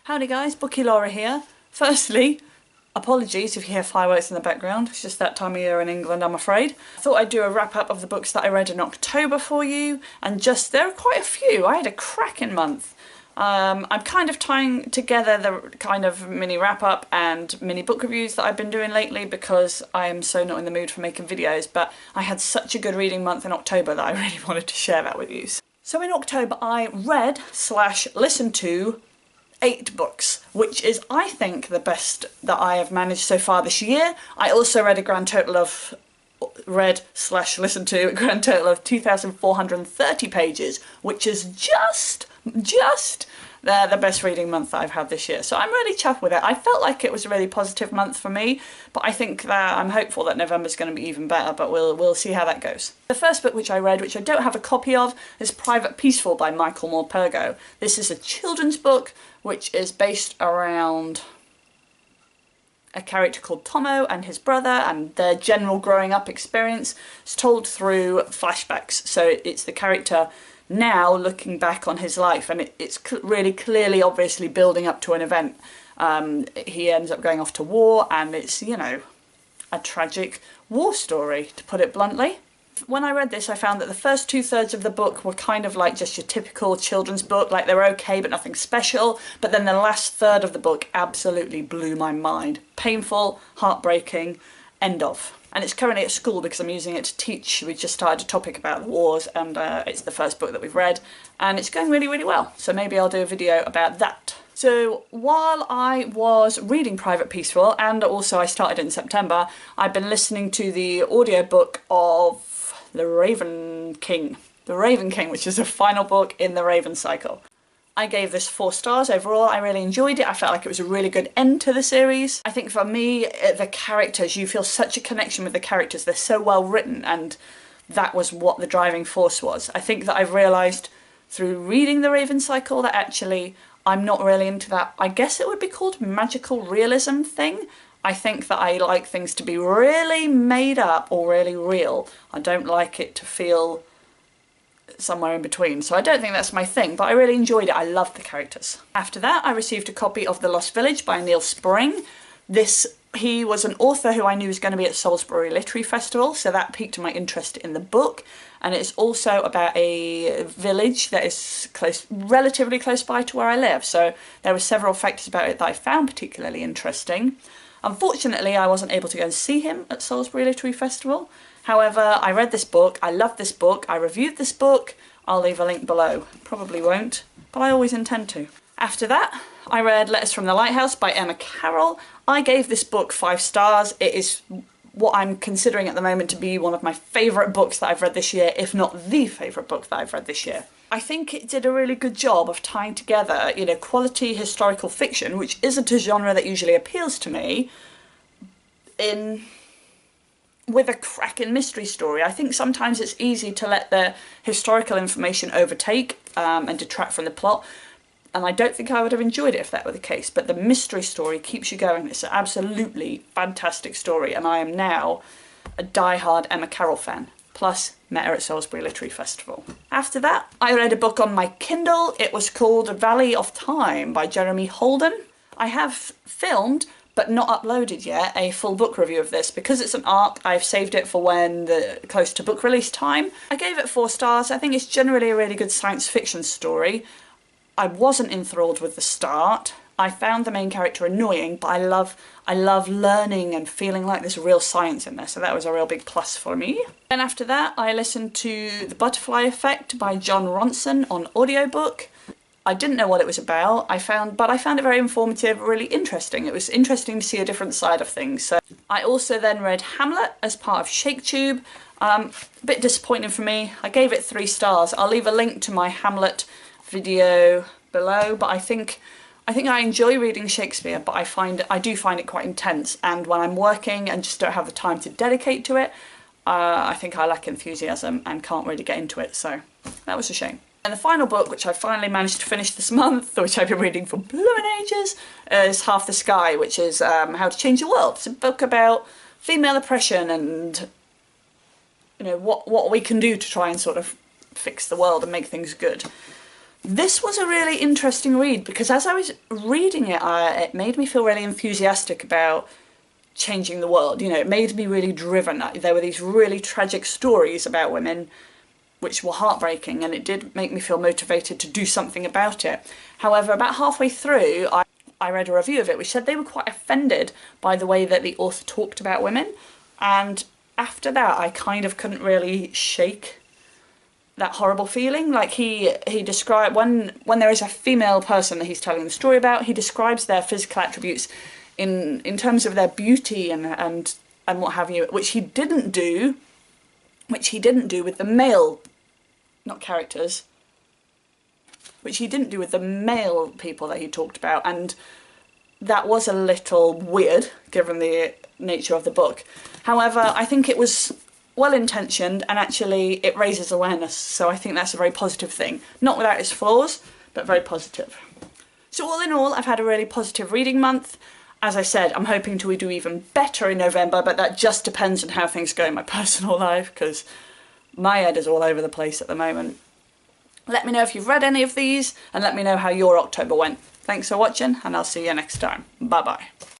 Howdy guys, Bookie Laura here. Firstly, apologies if you hear fireworks in the background, it's just that time of year in England, I'm afraid. I thought I'd do a wrap up of the books that I read in October for you, and there are quite a few. I had a cracking month. I'm kind of tying together the kind of mini wrap up and mini book reviews that I've been doing lately because I am so not in the mood for making videos, but I had such a good reading month in October that I really wanted to share that with you. So in October I read / listened to 8 books, which is, I think, the best that I have managed so far this year. I also read a grand total of, listened to a grand total of 2,430 pages, which is just the best reading month that I've had this year. So I'm really chuffed with it. I felt like it was a really positive month for me, but I think that I'm hopeful that November's going to be even better, but we'll see how that goes. The first book which I read, which I don't have a copy of, is Private Peaceful by Michael Morpurgo. This is a children's book which is based around a character called Tomo and his brother and their general growing up experience. It's told through flashbacks, so it's the character now looking back on his life, and it's really clearly, obviously building up to an event. He ends up going off to war, and it's, you know, a tragic war story, to put it bluntly. When I read this, I found that the first 2/3 of the book were kind of like just your typical children's book, like they were okay but nothing special, but then the last third of the book absolutely blew my mind. Painful, heartbreaking, end of. And it's currently at school because I'm using it to teach. We just started a topic about the wars, and it's the first book that we've read, and it's going really, really well. So maybe I'll do a video about that. So while I was reading Private Peaceful, and also I started in September, I've been listening to the audiobook of The Raven King, which is the final book in the Raven cycle. I gave this 4 stars overall. I really enjoyed it. I felt like it was a really good end to the series. I think for me, the characters, you feel such a connection with the characters. They're so well written, and that was what the driving force was. I think that I've realised through reading the Raven cycle that actually I'm not really into that, I guess it would be called magical realism thing. I think that I like things to be really made up or really real. I don't like it to feel somewhere in between, so I don't think that's my thing, but I really enjoyed it. I loved the characters. After that, I received a copy of The Lost Village by Neil Spring. He was an author who I knew was going to be at Salisbury Literary Festival, so that piqued my interest in the book. And it's also about a village that is relatively close by to where I live, so there were several factors about it that I found particularly interesting. Unfortunately, I wasn't able to go and see him at Salisbury Literary Festival. However, I read this book, I loved this book, I reviewed this book. I'll leave a link below. Probably won't, but I always intend to. After that, I read Letters from the Lighthouse by Emma Carroll. I gave this book 5 stars. It is what I'm considering at the moment to be one of my favourite books that I've read this year, if not the favourite book that I've read this year. I think it did a really good job of tying together, you know, quality historical fiction, which isn't a genre that usually appeals to me, with a cracking mystery story. I think sometimes it's easy to let the historical information overtake and detract from the plot, and I don't think I would have enjoyed it if that were the case, but the mystery story keeps you going. It's an absolutely fantastic story, and I am now a die-hard Emma Carroll fan. Plus, met her at Salisbury Literary Festival. After that, I read a book on my Kindle. It was called Valley of Time by Jeremy Holden. I have filmed, but not uploaded yet, a full book review of this. Because it's an ARC, I've saved it for when close to book release time. I gave it 4 stars. I think it's generally a really good science fiction story. I wasn't enthralled with the start. I found the main character annoying, but I love learning and feeling like there's real science in there, so that was a real big plus for me. Then after that, I listened to The Butterfly Effect by John Ronson on audiobook. I didn't know what it was about, but I found it very informative, really interesting. It was interesting to see a different side of things. So I also then read Hamlet as part of Shakespeare. A bit disappointing for me. I gave it 3 stars. I'll leave a link to my Hamlet video below, but I think I enjoy reading Shakespeare, but I do find it quite intense, and when I'm working and just don't have the time to dedicate to it, I think I lack enthusiasm and can't really get into it, so that was a shame. And the final book, which I finally managed to finish this month, which I've been reading for blooming ages, is Half the Sky, which is How to Change the World. It's a book about female oppression and, you know, what we can do to try and sort of fix the world and make things good. This was a really interesting read because as I was reading it, it made me feel really enthusiastic about changing the world. You know, it made me really driven. There were these really tragic stories about women which were heartbreaking, and it did make me feel motivated to do something about it. However, about halfway through, I read a review of it which said they were quite offended by the way that the author talked about women, and after that I kind of couldn't really shake that horrible feeling. Like he described, when there is a female person that he's telling the story about, he describes their physical attributes in terms of their beauty and what have you, which he didn't do with the male, not characters, which he didn't do with the male people that he talked about, and that was a little weird given the nature of the book. However, I think it was well-intentioned, and actually it raises awareness, so I think that's a very positive thing. Not without its flaws, but very positive. So all in all, I've had a really positive reading month. As I said, I'm hoping to do even better in November, but that just depends on how things go in my personal life, because my head is all over the place at the moment. Let me know if you've read any of these, and let me know how your October went. Thanks for watching, and I'll see you next time. Bye bye.